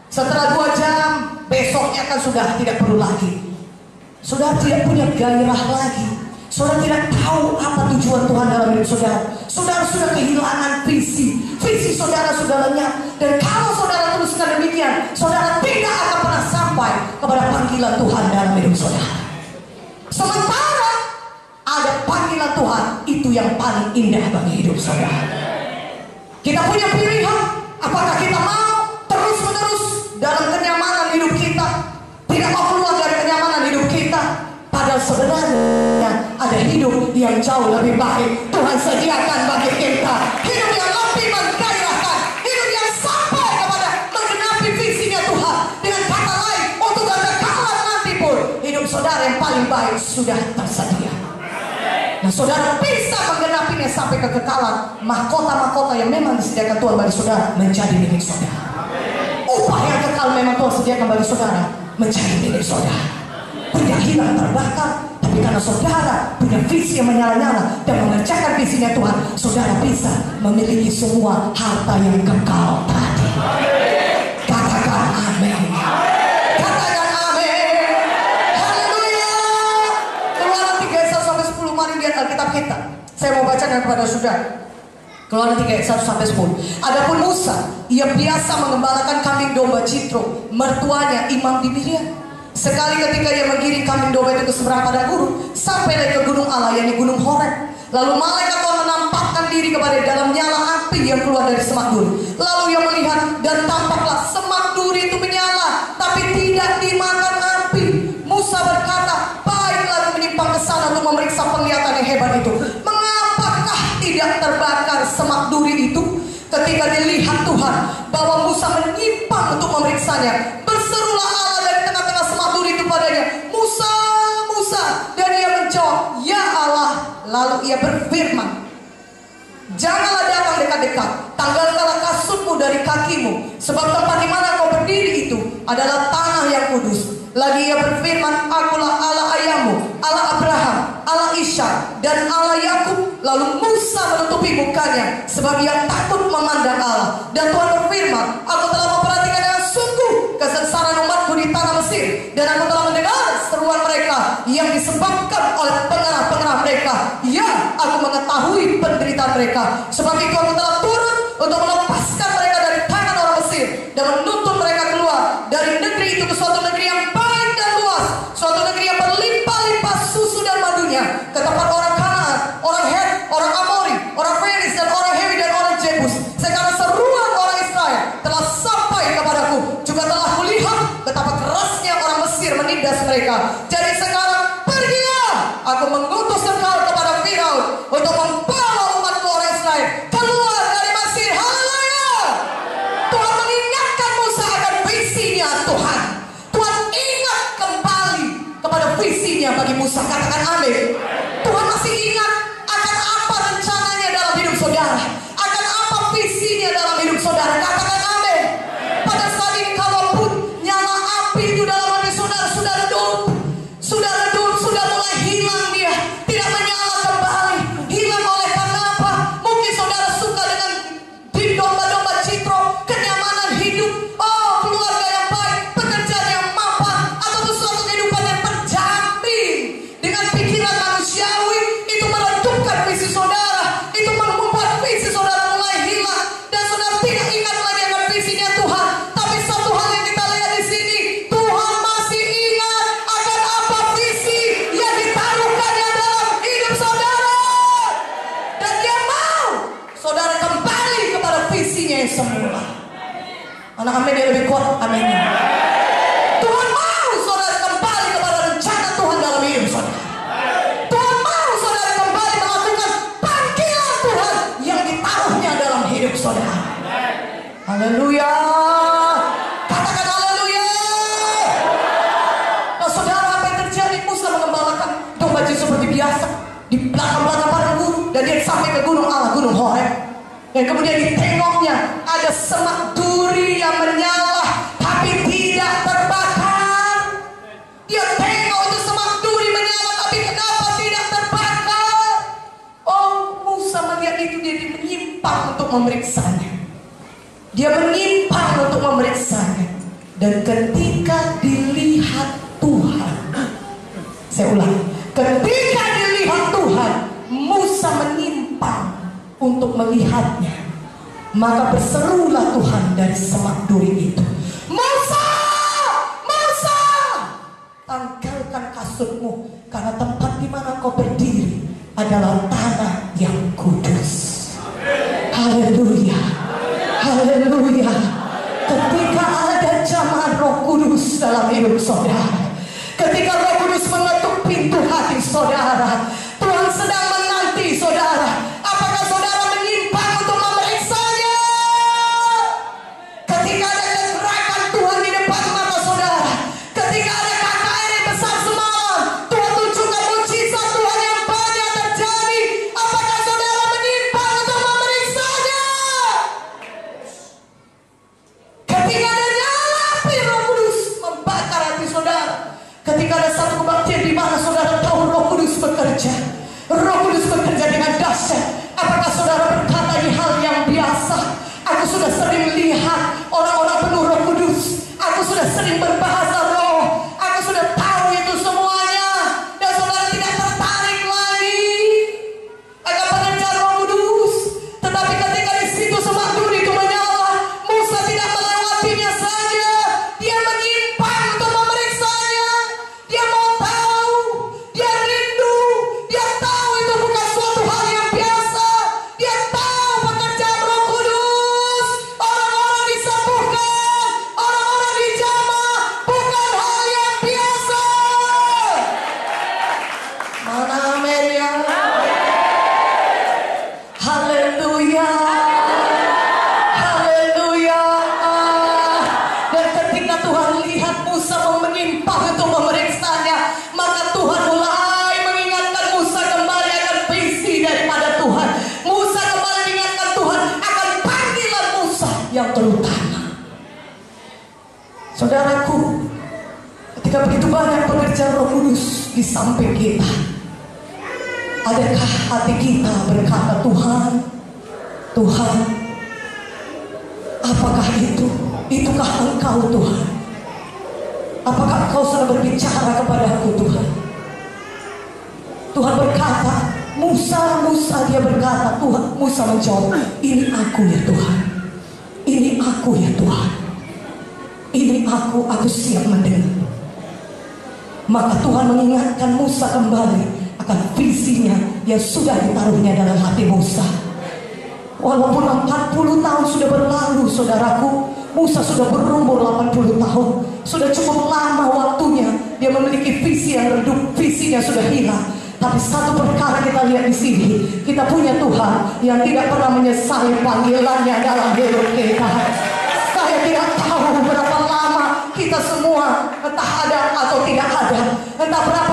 Setelah 2 jam, besoknya kan sudah tidak perlu lagi. Saudara tidak punya gairah lagi. Saudara tidak tahu apa tujuan Tuhan dalam hidup saudara. Saudara sudah kehilangan visi. Visi saudara sudah lenyap. Dan kalau saudara teruskan demikian, saudara tidak akan pernah sampai kepada panggilan Tuhan dalam hidup saudara. Sementara ada panggilan Tuhan, itu yang paling indah bagi hidup saudara. Kita punya pilihan. Apakah kita mau terus-menerus dalam kenyamanan hidup kita, tidak mau keluar dari kenyamanan hidup kita? Padahal sebenarnya ada hidup yang jauh lebih baik Tuhan sediakan bagi kita. Hidup yang lebih menggairahkan, hidup yang sampai kepada menggenapi visinya Tuhan. Dengan kata lain, untuk kekekalan nanti pun hidup saudara yang paling baik sudah tersedia. Nah, saudara bisa menggenapinya sampai kekekalan. Mahkota-mahkota yang memang disediakan Tuhan bagi saudara menjadi milik saudara. Upah yang kekal memang Tuhan sediakan bagi saudara menjadi milik saudara. Tidak hilang terbakar, tapi karena saudara punya visi yang menyala-nyala dan mengerjakan visinya Tuhan, saudara bisa memiliki semua harta yang kekal tadi. Katakan amin. Katakan amin. Haleluya. Keluaran 3 ayat 1 sampai 10. Mari lihat Alkitab kita. Saya mau bacakan kepada saudara. Keluaran 3 ayat 1 sampai 10. Adapun Musa, ia biasa mengembalakan kambing domba Jitro, mertuanya imam di Midian. Sekali ketika ia menggiring kambing domba itu ke seberang padang gurun, sampailah ke gunung Allah, yakni gunung Horeb. Lalu malaikat Tuhan menampakkan diri kepada dalam nyala api yang keluar dari semak duri. Lalu ia melihat dan tampaklah semak duri itu menyala, tapi tidak dimakan api. Musa berkata, baiklah aku menyimpang ke sana untuk memeriksa penglihatan yang hebat itu. Mengapakah tidak terbakar semak duri itu? Ketika dilihat Tuhan bahwa Musa menyimpang untuk memeriksanya, berserulah Allah dari tengah-tengah semak duri itu padanya, Musa, Musa. Dan ia menjawab, ya Allah. Lalu ia berfirman, janganlah datang dekat-dekat, tanggalkanlah kasutmu dari kakimu, sebab tempat di mana kau berdiri itu adalah tanah yang kudus. Lagi ia berfirman, akulah Allah ayahmu, Allah Abraham, Allah Ishak, dan Allah Yakub. Lalu Musa menutupi mukanya, sebab ia takut memandang Allah. Dan Tuhan berfirman, aku telah memperhatikan dengan sungguh kesengsaraan umatku di tanah Mesir, dan aku telah mendengar seruan mereka yang disebabkan oleh pengarah-pengarah mereka. Ya, aku mengetahui penderitaan mereka. Sebab itu aku telah turun untuk melepaskan mereka dari tangan orang Mesir dan menuntun mereka keluar dari negeri itu ke suatu negeri yang baik dan luas, suatu negeri yang berlimpah-limpah susu dan madunya, ke tempat orang Kanaan, orang Het, orang Amori, orang Feris, dan orang Hewi, dan orang Jebus. Sekarang seruan orang Israel telah sampai kepadaku, juga telah kulihat betapa kerasnya orang Mesir menindas mereka. Jadi sekarang pergilah, aku mengutus engkau kepada Firaun untuk membawa umatku orang Israel keluar dari Mesir. Haleluya. Tuhan mengingatkan Musa akan visinya Tuhan. Tuhan ingat kembali kepada visinya bagi Musa. Katakan amin. Tuhan masih ingat akan apa rencananya dalam hidup saudara, akan apa visinya dalam hidup saudara. Katakan amin. Pada saat ini kalaupun nyala api itu dalam hati saudara sudah redup, sudah mulai hilang, dia tidak menyala kembali. Hilang oleh karena apa? Mungkin saudara suka dengan di domba-domba Jitro, kenyamanan hidup, oh keluarga yang baik, pekerjaan yang mapan, atau suatu kehidupan yang terjamin. Dengan pikiran manusiawi itu meredupkan visi saudara, itu membuat visi saudara mulai hilang, dan saudara tidak ingat lagi akan visinya Tuhan. Tapi satu hal yang kita lihat di sini, Tuhan masih ingat akan apa visi yang ditaruhkannya dalam hidup saudara, dan Dia mau saudara kembali kepada visinya yang semula. Anak amin yang lebih kuat, amin. Tuhan mau saudara kembali kepada rencana Tuhan dalam hidup saudara. Tuhan mau saudara kembali melakukan panggilan Tuhan yang ditaruhnya dalam hidup saudara. Haleluya. Katakan haleluya. Nah saudara, apa yang terjadi? Musa mengembalakan domba Jitro seperti biasa di belakang-belakang padang gurun, dan dia sampai ke gunung Allah, gunung Horeb. Dan kemudian ditengoknya ada semak duri yang menyala tapi tidak terbakar. Dia tengok itu semak duri menyala tapi kenapa tidak terbakar? Oh, Musa melihat itu, dia menyimpang untuk memeriksanya. Dia menyimpang untuk memeriksanya. Dan ketika dilihat Tuhan, saya ulang, ketika dilihat Tuhan, Musa menyimpang untuk melihatnya. Maka berserulah Tuhan dari semak duri itu, Musa, Musa, tanggalkan kasutmu, karena tempat di mana kau berdiri adalah tanah yang kudus. Haleluya, haleluya. Ketika ada jamaah Roh Kudus dalam hidup saudara, ketika Roh Kudus mengetuk pintu hati saudara, Tuhan sedang menanti saudara. Apakah saudara menyimpang untuk memeriksanya? Ketika ada gerakan Tuhan di depan mata saudara, ketika ada KKR yang besar semalam, Tuhan tunjukkan mujizat Tuhan yang banyak terjadi. Apakah saudara menyimpang untuk memeriksanya? Ketika ada nyala api Roh Kudus membakar hati saudara, ketika ada satu kebaktian di mana saudara tahu Roh Kudus bekerja, Roh Kudus bekerja dengan dahsyat. Apakah saudara berkata ini hal yang biasa? Aku sudah sering lihat orang-orang penuh Roh Kudus. Aku sudah sering berbahasa roh. Aku sudah tahu itu semuanya. Dan saudara tidak tertarik lagi akan pengejar Roh Kudus. Tetapi ketika di situ semak duri itu menyala, Musa tidak melewatinya saja. Dia menyimpang untuk memeriksanya. Dia mau tahu. Dia rindu. Dia tahu itu bukan suatu hal yang biasa. Dia tahu pekerjaan Roh Kudus. Orang-orang disembuhkan, orang-orang dijamah, bukan hal yang biasa. Mana amin ya? Haleluya, haleluya. Dan ketika Tuhan lihat Musa menyimpang untuk memeriksanya, maka Tuhan mulai mengingatkan Musa kembali akan visi daripada Tuhan. Musa kembali mengingatkan Tuhan akan panggilan Musa yang terutama. Saudaraku, ketika begitu banyak pekerjaan Roh Kudus di samping kita, adakah hati kita berkata, Tuhan, Tuhan, apakah itu? Itukah Engkau Tuhan? Apakah Engkau sudah berbicara kepadaku Tuhan? Tuhan berkata, Musa, Musa, dia berkata, Tuhan. Musa menjawab, ini aku ya Tuhan. Ini aku ya Tuhan. Ini aku siap mendengar. Maka Tuhan mengingatkan Musa kembali akan visinya yang sudah ditaruhnya dalam hati Musa. Walaupun 40 tahun sudah berlalu saudaraku, Musa sudah berumur 80 tahun. Sudah cukup lama waktunya dia memiliki visi yang redup, visinya sudah hilang. Tapi satu perkara kita lihat di sini, kita punya Tuhan yang tidak pernah menyesali panggilannya dalam hidup kita. Saya tidak tahu berapa lama kita semua entah ada atau tidak ada, entah berapa